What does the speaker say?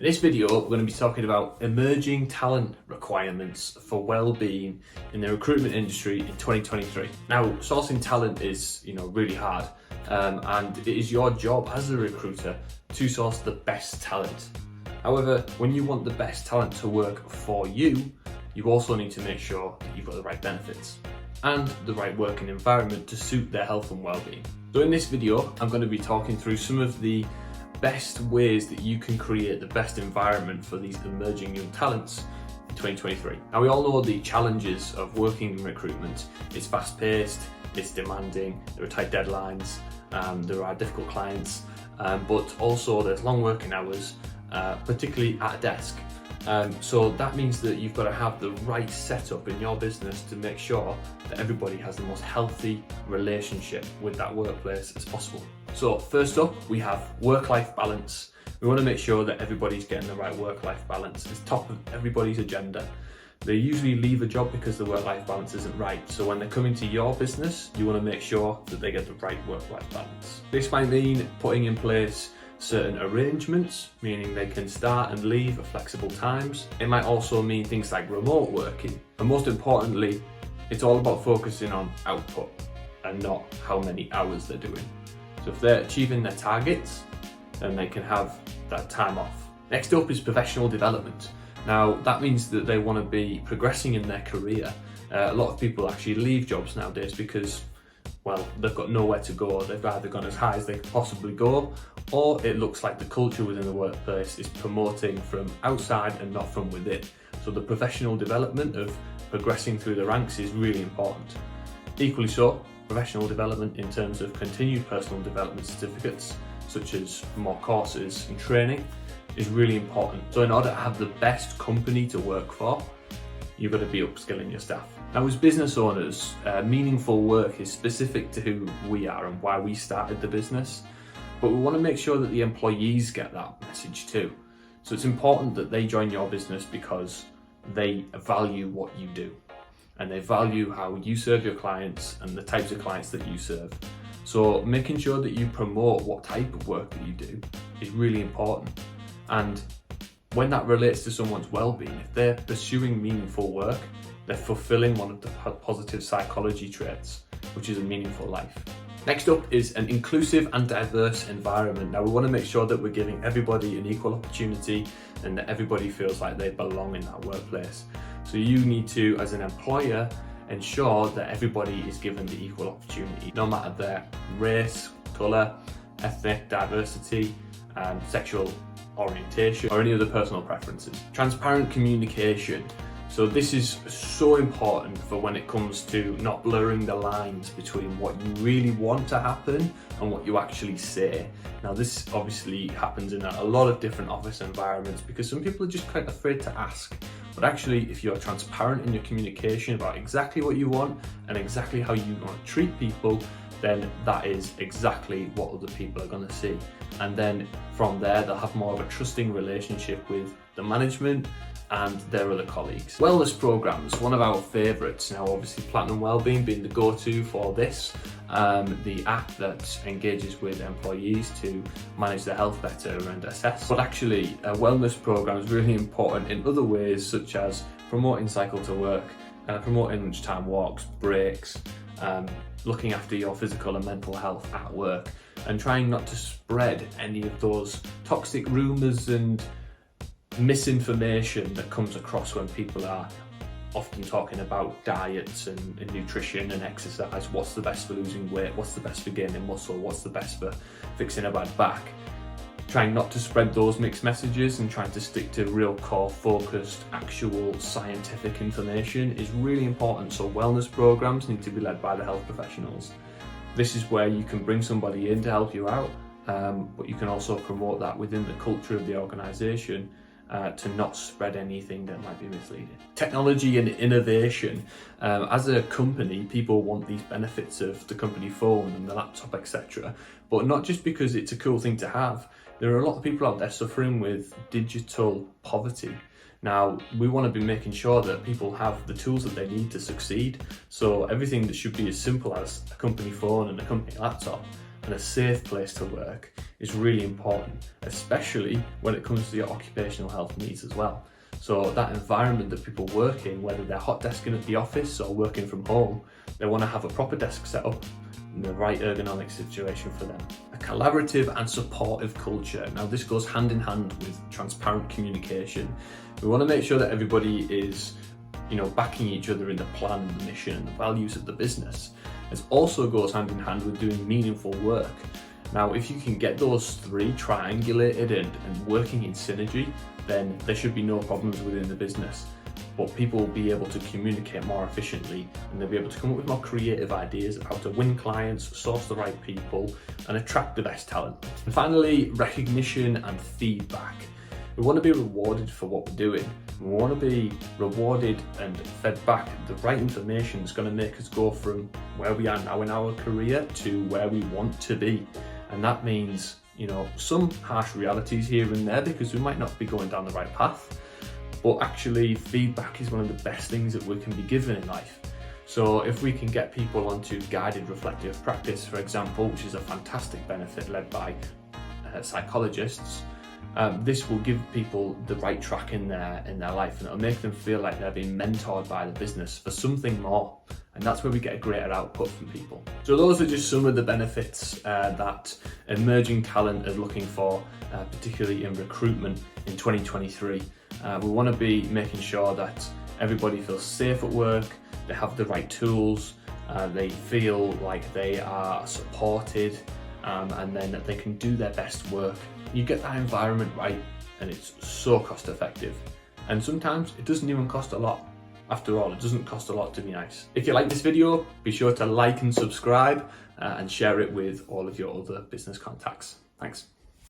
In this video, we're going to be talking about emerging talent requirements for well-being in the recruitment industry in 2023. Now, sourcing talent is, really hard, and it is your job as a recruiter to source the best talent. However, when you want the best talent to work for you, you also need to make sure that you've got the right benefits and the right working environment to suit their health and well-being. So in this video, I'm going to be talking through some of the best ways that you can create the best environment for these emerging young talents in 2023. Now, we all know the challenges of working in recruitment. It's fast-paced, it's demanding, there are tight deadlines, there are difficult clients, but also there's long working hours, particularly at a desk. So that means that you've got to have the right setup in your business to make sure that everybody has the most healthy relationship with that workplace as possible. So first up, we have work-life balance. We want to make sure that everybody's getting the right work-life balance. It's top of everybody's agenda. They usually leave a job because the work-life balance isn't right. So when they're coming to your business, you want to make sure that they get the right work-life balance. This might mean putting in place certain arrangements, meaning they can start and leave at flexible times. It might also mean things like remote working. And most importantly, it's all about focusing on output and not how many hours they're doing. So if they're achieving their targets, then they can have that time off. Next up is professional development. Now, that means that they want to be progressing in their career. A lot of people actually leave jobs nowadays because, well, they've got nowhere to go. They've either gone as high as they could possibly go, or it looks like the culture within the workplace is promoting from outside and not from within. So the professional development of progressing through the ranks is really important. Equally so, professional development in terms of continued personal development certificates, such as more courses and training, is really important. So in order to have the best company to work for, you've got to be upskilling your staff. Now, as business owners, meaningful work is specific to who we are and why we started the business, but we want to make sure that the employees get that message too. So it's important that they join your business because they value what you do and they value how you serve your clients and the types of clients that you serve. So making sure that you promote what type of work that you do is really important. And when that relates to someone's well-being, if they're pursuing meaningful work, they're fulfilling one of the positive psychology traits, which is a meaningful life. Next up is an inclusive and diverse environment. Now, we want to make sure that we're giving everybody an equal opportunity and that everybody feels like they belong in that workplace. So you need to, as an employer, ensure that everybody is given the equal opportunity, no matter their race, colour, ethnic diversity, sexual orientation, or any other personal preferences. Transparent communication. So this is so important for when it comes to not blurring the lines between what you really want to happen and what you actually say. Now, this obviously happens in a lot of different office environments because some people are just quite afraid to ask. But actually, if you're transparent in your communication about exactly what you want and exactly how you want to treat people, then that is exactly what other people are going to see. And then from there, they'll have more of a trusting relationship with the management and their other colleagues. Wellness programs, one of our favourites. Now, obviously Platinum Wellbeing being the go-to for this, the app that engages with employees to manage their health better and assess. But actually, a wellness program is really important in other ways, such as promoting cycle to work, promoting lunchtime walks, breaks, looking after your physical and mental health at work, and trying not to spread any of those toxic rumours and misinformation that comes across when people are often talking about diets and nutrition and exercise. What's the best for losing weight? What's the best for gaining muscle? What's the best for fixing a bad back? Trying not to spread those mixed messages and trying to stick to real core focused, actual scientific information is really important. So wellness programs need to be led by the health professionals. This is where you can bring somebody in to help you out, but you can also promote that within the culture of the organisation to not spread anything that might be misleading. Technology and innovation. As a company, people want these benefits of the company phone and the laptop, etc. But not just because it's a cool thing to have. There are a lot of people out there suffering with digital poverty. Now, we want to be making sure that people have the tools that they need to succeed. So everything that should be as simple as a company phone and a company laptop and a safe place to work is really important, especially when it comes to your occupational health needs as well. So that environment that people work in, whether they're hot desking at the office or working from home, they want to have a proper desk set up in the right ergonomic situation for them. A collaborative and supportive culture. Now this goes hand in hand with transparent communication. We want to make sure that everybody is, backing each other in the plan, the mission and the values of the business. It also goes hand in hand with doing meaningful work. Now, if you can get those three triangulated and working in synergy, then there should be no problems within the business. But people will be able to communicate more efficiently, and they'll be able to come up with more creative ideas of how to win clients, source the right people, and attract the best talent. And finally, recognition and feedback. We want to be rewarded for what we're doing. We want to be rewarded and fed back the right information that's going to make us go from where we are now in our career to where we want to be. And that means, some harsh realities here and there, because we might not be going down the right path. But actually, feedback is one of the best things that we can be given in life. So if we can get people onto guided reflective practice, for example, which is a fantastic benefit led by psychologists, this will give people the right track in their life, and it'll make them feel like they're being mentored by the business for something more. And that's where we get a greater output from people. So those are just some of the benefits that emerging talent is looking for, particularly in recruitment in 2023. We want to be making sure that everybody feels safe at work, they have the right tools, they feel like they are supported, and then that they can do their best work. You get that environment right, and it's so cost effective. And sometimes it doesn't even cost a lot. After all, it doesn't cost a lot to be nice. If you like this video, be sure to like and subscribe and share it with all of your other business contacts. Thanks.